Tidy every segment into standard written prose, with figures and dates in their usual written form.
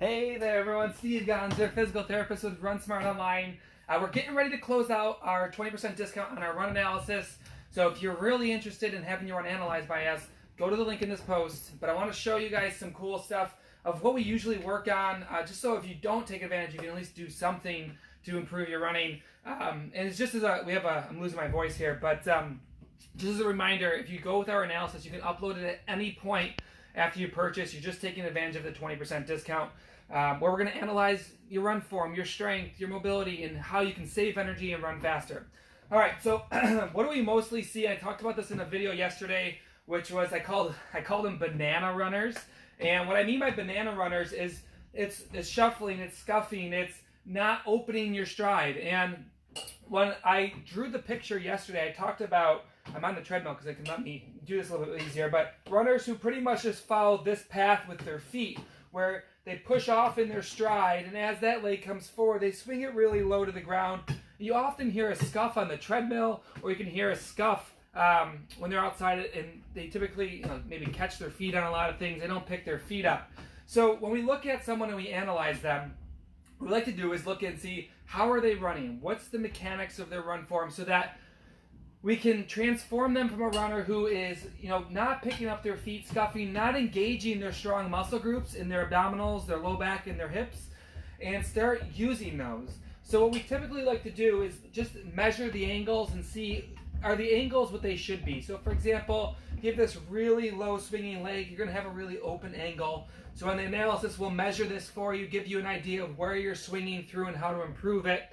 Hey there everyone, Steve Gonzer, physical therapist with Run Smart Online. We're getting ready to close out our 20% discount on our run analysis. So if you're really interested in having your run analyzed by us, go to the link in this post. But I want to show you guys some cool stuff of what we usually work on, just so if you don't take advantage, you can at least do something to improve your running. And it's just as I'm losing my voice here, but just as a reminder, if you go with our analysis, you can upload it at any point after you purchase. You're just taking advantage of the 20% discount. Where we're going to analyze your run form, your strength, your mobility, and how you can save energy and run faster. All right, so what do we mostly see? I talked about this in a video yesterday, which was I called them banana runners. And what I mean by banana runners is it's shuffling, it's scuffing, it's not opening your stride. And when I drew the picture yesterday, I talked about, I'm on the treadmill because it can let me do this a little bit easier, but runners who pretty much just follow this path with their feet, where they push off in their stride, and as that leg comes forward, they swing it really low to the ground. You often hear a scuff on the treadmill, or you can hear a scuff when they're outside, and they typically maybe catch their feet on a lot of things. They don't pick their feet up. So when we look at someone and we analyze them, what we like to do is look and see how are they running, what's the mechanics of their run form, so that we can transform them from a runner who is, not picking up their feet, scuffing, not engaging their strong muscle groups in their abdominals, their low back, and their hips, and start using those. So what we typically like to do is just measure the angles and see, are the angles what they should be? So for example, give this really low swinging leg, you're gonna have a really open angle. So on the analysis, we'll measure this for you, give you an idea of where you're swinging through and how to improve it.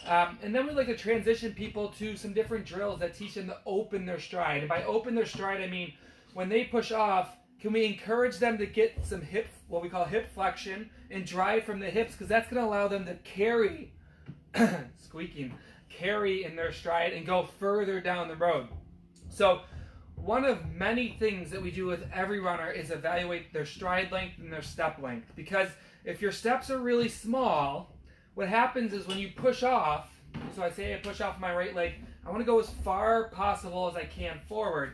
And then we like to transition people to some different drills that teach them to open their stride. And by open their stride, I mean when they push off, can we encourage them to get some hip, what we call hip flexion, and drive from the hips, because that's going to allow them to carry, carry in their stride and go further down the road. So one of many things that we do with every runner is evaluate their stride length and their step length, because if your steps are really small, what happens is when you push off, so I say I push off my right leg, I want to go as far possible as I can forward.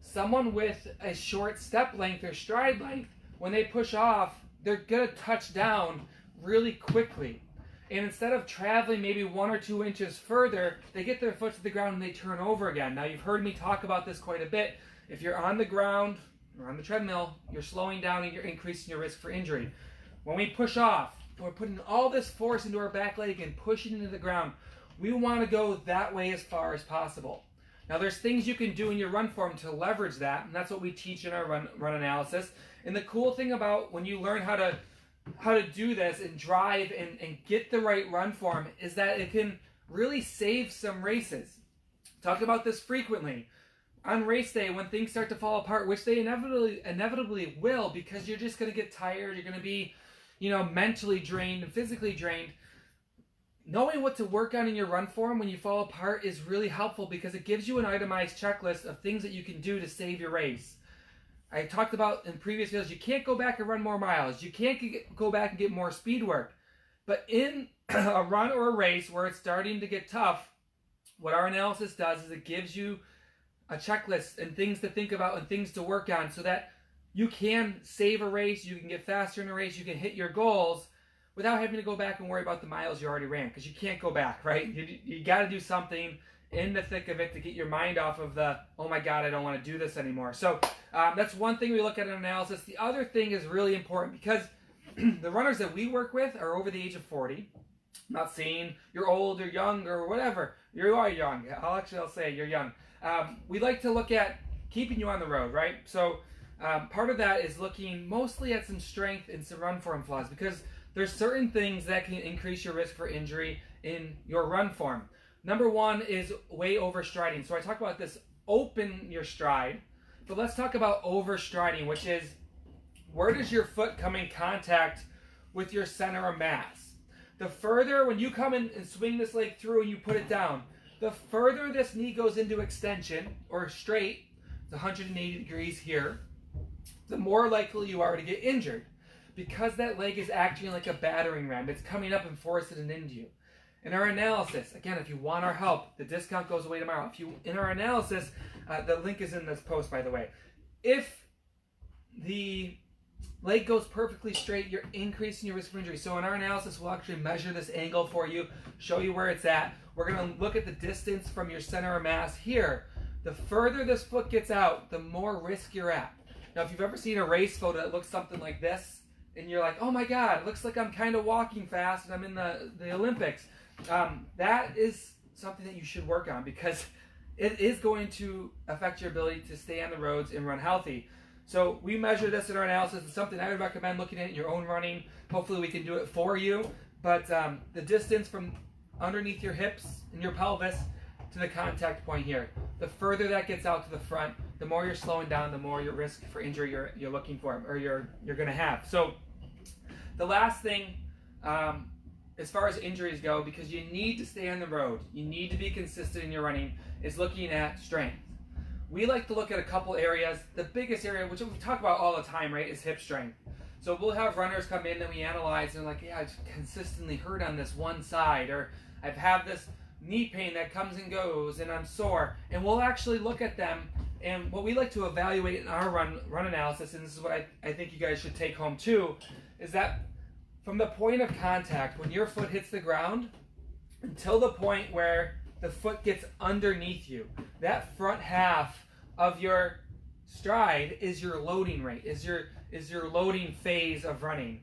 Someone with a short step length or stride length, when they push off, they're going to touch down really quickly. And instead of traveling maybe 1 or 2 inches further, they get their foot to the ground and they turn over again. Now you've heard me talk about this quite a bit. If you're on the ground or on the treadmill, you're slowing down and you're increasing your risk for injury. When we push off, we're putting all this force into our back leg and pushing into the ground. We want to go that way as far as possible. Now there's things you can do in your run form to leverage that, and that's what we teach in our run analysis. And the cool thing about when you learn how to do this and drive and get the right run form is that it can really save some races. Talk about this frequently. On race day, when things start to fall apart, which they inevitably will, because you're just going to get tired, you're going to be mentally drained and physically drained. Knowing what to work on in your run form when you fall apart is really helpful, because it gives you an itemized checklist of things that you can do to save your race. I talked about in previous videos, you can't go back and run more miles. You can't go back and get more speed work. But in a run or a race where it's starting to get tough, what our analysis does is it gives you a checklist and things to think about and things to work on, so that you can save a race, you can get faster in a race, you can hit your goals without having to go back and worry about the miles you already ran, because you can't go back, right? You got to do something in the thick of it to get your mind off of the, oh my God, I don't want to do this anymore. So that's one thing we look at in analysis. The other thing is really important, because the runners that we work with are over the age of 40. I'm not saying you're old or young or whatever. You are young. I'll say you're young. We like to look at keeping you on the road, right? So part of that is looking mostly at some strength and some run form flaws, because there's certain things that can increase your risk for injury in your run form. Number one is way overstriding. So I talk about this, open your stride, but let's talk about overstriding, which is where does your foot come in contact with your center of mass? The further, when you come in and swing this leg through and you put it down, the further this knee goes into extension or straight, it's 180 degrees here, the more likely you are to get injured, because that leg is acting like a battering ram. It's coming up and forcing it into you. In our analysis, again, if you want our help, the discount goes away tomorrow. In our analysis, the link is in this post, by the way. If the leg goes perfectly straight, you're increasing your risk of injury. So in our analysis, we'll actually measure this angle for you, show you where it's at. We're going to look at the distance from your center of mass here. The further this foot gets out, the more risk you're at. Now, if you've ever seen a race photo that looks something like this, and you're like, oh my God, it looks like I'm kind of walking fast and I'm in the Olympics. That is something that you should work on, because it is going to affect your ability to stay on the roads and run healthy. So we measure this in our analysis. It's something I would recommend looking at in your own running. Hopefully we can do it for you. But the distance from underneath your hips and your pelvis to the contact point here, the further that gets out to the front, the more you're slowing down, the more your risk for injury you're looking for, or you're going to have. So the last thing, as far as injuries go, because you need to stay on the road, you need to be consistent in your running, is looking at strength. We like to look at a couple areas. The biggest area, which we talk about all the time, right, is hip strength. So we'll have runners come in that we analyze and they're like, yeah, I've consistently hurt on this one side, or I've had this knee pain that comes and goes and I'm sore. And we'll actually look at them, and what we like to evaluate in our run analysis, and this is what I think you guys should take home too, is that from the point of contact, when your foot hits the ground, until the point where the foot gets underneath you, that front half of your stride is your loading rate, is your loading phase of running.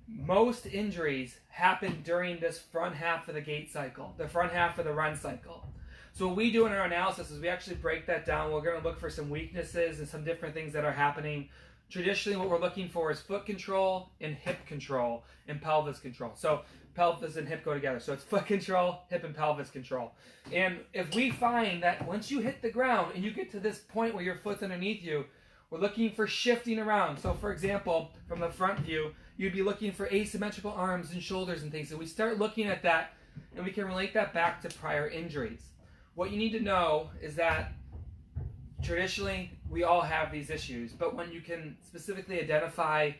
Most injuries happen during this front half of the gait cycle, the front half of the run cycle. So what we do in our analysis is we actually break that down. We're going to look for some weaknesses and some different things that are happening. Traditionally, what we're looking for is foot control and hip control and pelvis control. So pelvis and hip go together. So it's foot control, hip and pelvis control. And if we find that once you hit the ground and you get to this point where your foot's underneath you, we're looking for shifting around. So for example, from the front view, you'd be looking for asymmetrical arms and shoulders and things. And we start looking at that, and we can relate that back to prior injuries. What you need to know is that traditionally, we all have these issues, but when you can specifically identify,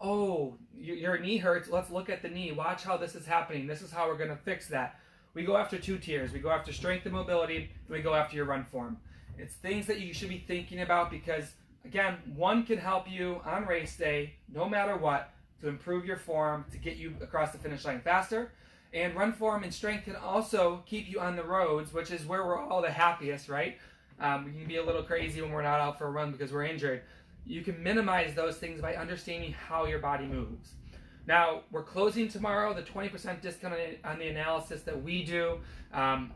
oh, your knee hurts, let's look at the knee, watch how this is happening, this is how we're going to fix that. We go after two tiers. We go after strength and mobility, and we go after your run form. It's things that you should be thinking about, because again, one can help you on race day, no matter what, to improve your form, to get you across the finish line faster. And run form and strength can also keep you on the roads, which is where we're all the happiest, right? We can be a little crazy when we're not out for a run because we're injured. You can minimize those things by understanding how your body moves. Now, we're closing tomorrow, the 20% discount on the analysis that we do.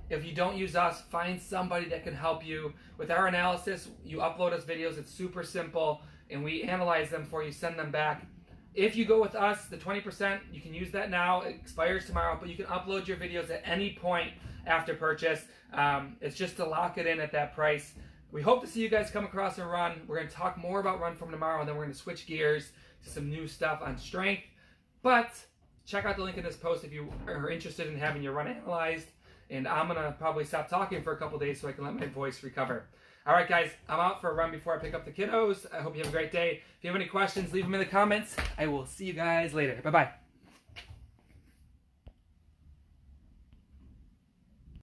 If you don't use us, find somebody that can help you. With our analysis, you upload us videos, it's super simple, and we analyze them for you, send them back. If you go with us, the 20%, you can use that now, it expires tomorrow, but you can upload your videos at any point after purchase. It's just to lock it in at that price. We hope to see you guys come across and run. We're going to talk more about run form tomorrow, and then we're going to switch gears to some new stuff on strength. But check out the link in this post if you are interested in having your run analyzed. And I'm going to probably stop talking for a couple days so I can let my voice recover. All right, guys, I'm out for a run before I pick up the kiddos. I hope you have a great day. If you have any questions, leave them in the comments. I will see you guys later. Bye-bye.